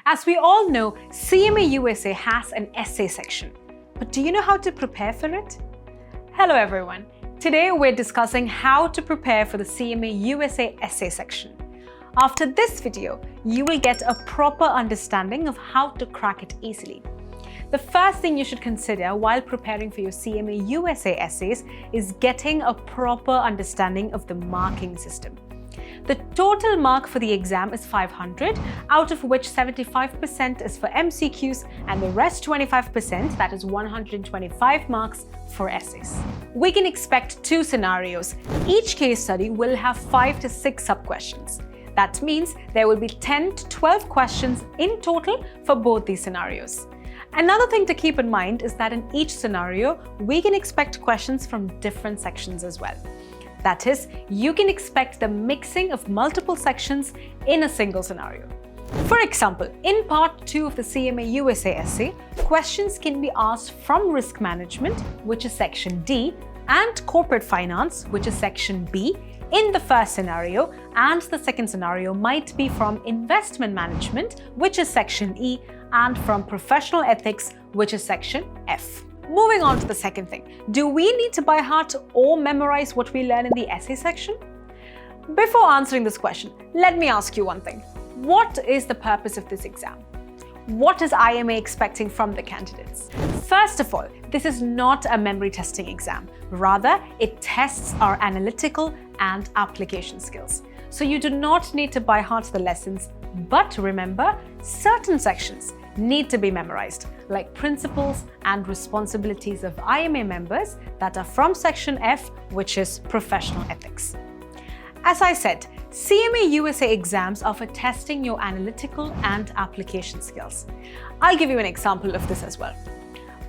As we all know, CMA USA has an essay section. But do you know how to prepare for it? Hello everyone. Today we're discussing how to prepare for the CMA USA Essay section. After this video, you will get a proper understanding of how to crack it easily. The first thing you should consider while preparing for your CMA USA essays is getting a proper understanding of the marking system. The total mark for the exam is 500, out of which 75% is for MCQs and the rest 25%, that is 125 marks, for essays. We can expect two scenarios. Each case study will have 5 to 6 sub-questions. That means there will be 10 to 12 questions in total for both these scenarios. Another thing to keep in mind is that in each scenario, we can expect questions from different sections as well. That is, you can expect the mixing of multiple sections in a single scenario. For example, in part 2 of the CMA USA essay, questions can be asked from risk management, which is section D, and corporate finance, which is section B, in the first scenario, and the second scenario might be from investment management, which is section E, and from professional ethics, which is section F. Moving on to the second thing, do we need to by heart or memorize what we learn in the essay section? Before answering this question, let me ask you one thing. What is the purpose of this exam? What is IMA expecting from the candidates? First of all, this is not a memory testing exam. Rather, it tests our analytical and application skills. So you do not need to by heart the lessons, but remember, certain sections need to be memorized, like principles and responsibilities of IMA members that are from section F, which is professional ethics. As I said, CMA USA exams are for testing your analytical and application skills. I'll give you an example of this as well.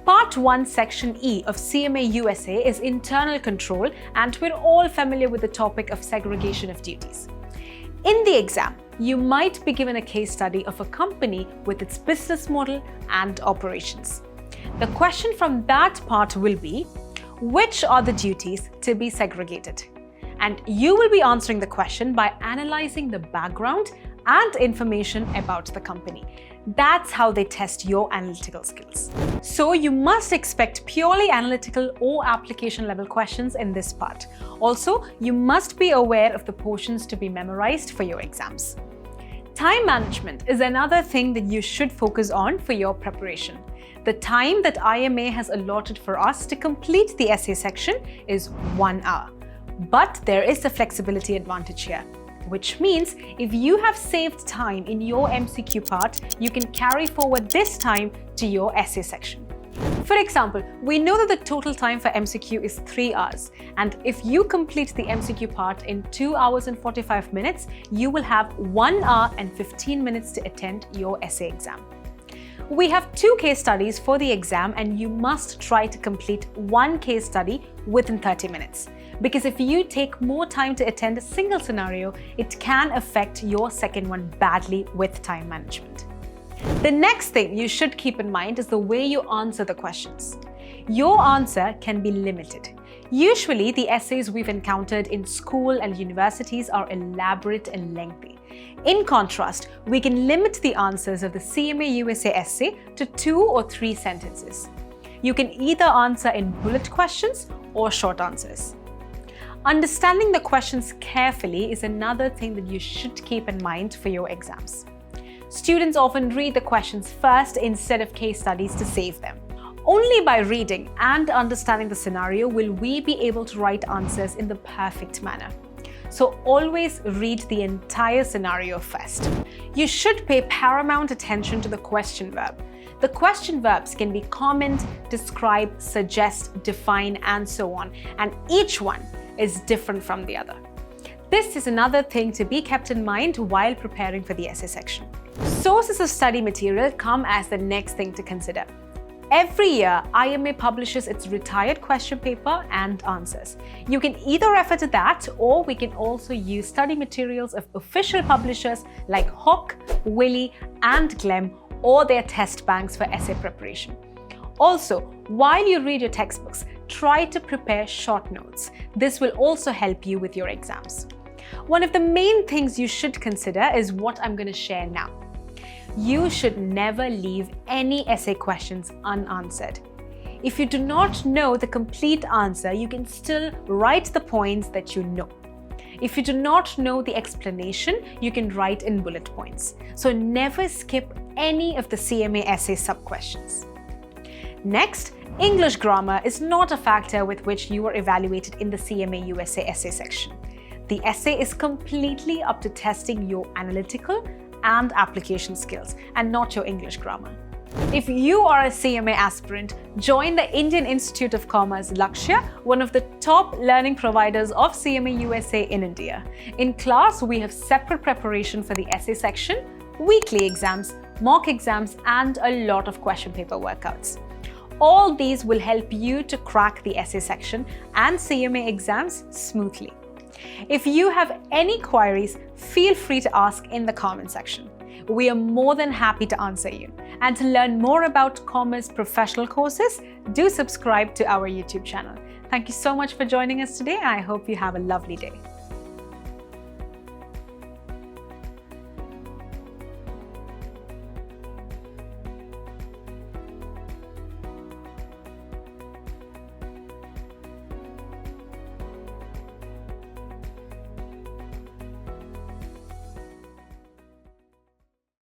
Part 1, Section E of CMA USA is internal control, and we're all familiar with the topic of segregation of duties. In the exam, you might be given a case study of a company with its business model and operations. The question from that part will be, which are the duties to be segregated? And you will be answering the question by analyzing the background and information about the company. That's how they test your analytical skills. So you must expect purely analytical or application level questions in this part. Also, you must be aware of the portions to be memorized for your exams. Time management is another thing that you should focus on for your preparation. The time that IMA has allotted for us to complete the essay section is 1 hour. But there is a flexibility advantage here, which means if you have saved time in your MCQ part, you can carry forward this time to your essay section. For example, we know that the total time for MCQ is 3 hours, and if you complete the MCQ part in 2 hours and 45 minutes, you will have 1 hour and 15 minutes to attend your essay exam. We have 2 case studies for the exam, and you must try to complete 1 case study within 30 minutes. Because if you take more time to attend a single scenario, it can affect your second one badly with time management. The next thing you should keep in mind is the way you answer the questions. Your answer can be limited. Usually, the essays we've encountered in school and universities are elaborate and lengthy. In contrast, we can limit the answers of the CMA USA essay to 2 or 3 sentences. You can either answer in bullet questions or short answers. Understanding the questions carefully is another thing that you should keep in mind for your exams. Students often read the questions first instead of case studies to save them. Only by reading and understanding the scenario will we be able to write answers in the perfect manner. So always read the entire scenario first. You should pay paramount attention to the question verb. The question verbs can be comment, describe, suggest, define, and so on, and each one is different from the other. This is another thing to be kept in mind while preparing for the essay section. Sources of study material come as the next thing to consider. Every year, IMA publishes its retired question paper and answers. You can either refer to that, or we can also use study materials of official publishers like Hawk, Wiley, and Glemm, or their test banks for essay preparation. Also, while you read your textbooks, try to prepare short notes. This will also help you with your exams. One of the main things you should consider is what I'm going to share now. You should never leave any essay questions unanswered. If you do not know the complete answer, you can still write the points that you know. If you do not know the explanation, you can write in bullet points. So never skip any of the CMA essay sub-questions. Next, English grammar is not a factor with which you are evaluated in the CMA USA Essay section. The essay is completely up to testing your analytical and application skills, and not your English grammar. If you are a CMA aspirant, join the Indian Institute of Commerce Lakshya, one of the top learning providers of CMA USA in India. In class, we have separate preparation for the essay section, weekly exams, mock exams, and a lot of question paper workouts. All these will help you to crack the essay section and CMA exams smoothly. If you have any queries, feel free to ask in the comment section. We are more than happy to answer you. And to learn more about commerce professional courses, do subscribe to our YouTube channel. Thank you so much for joining us today, and I hope you have a lovely day.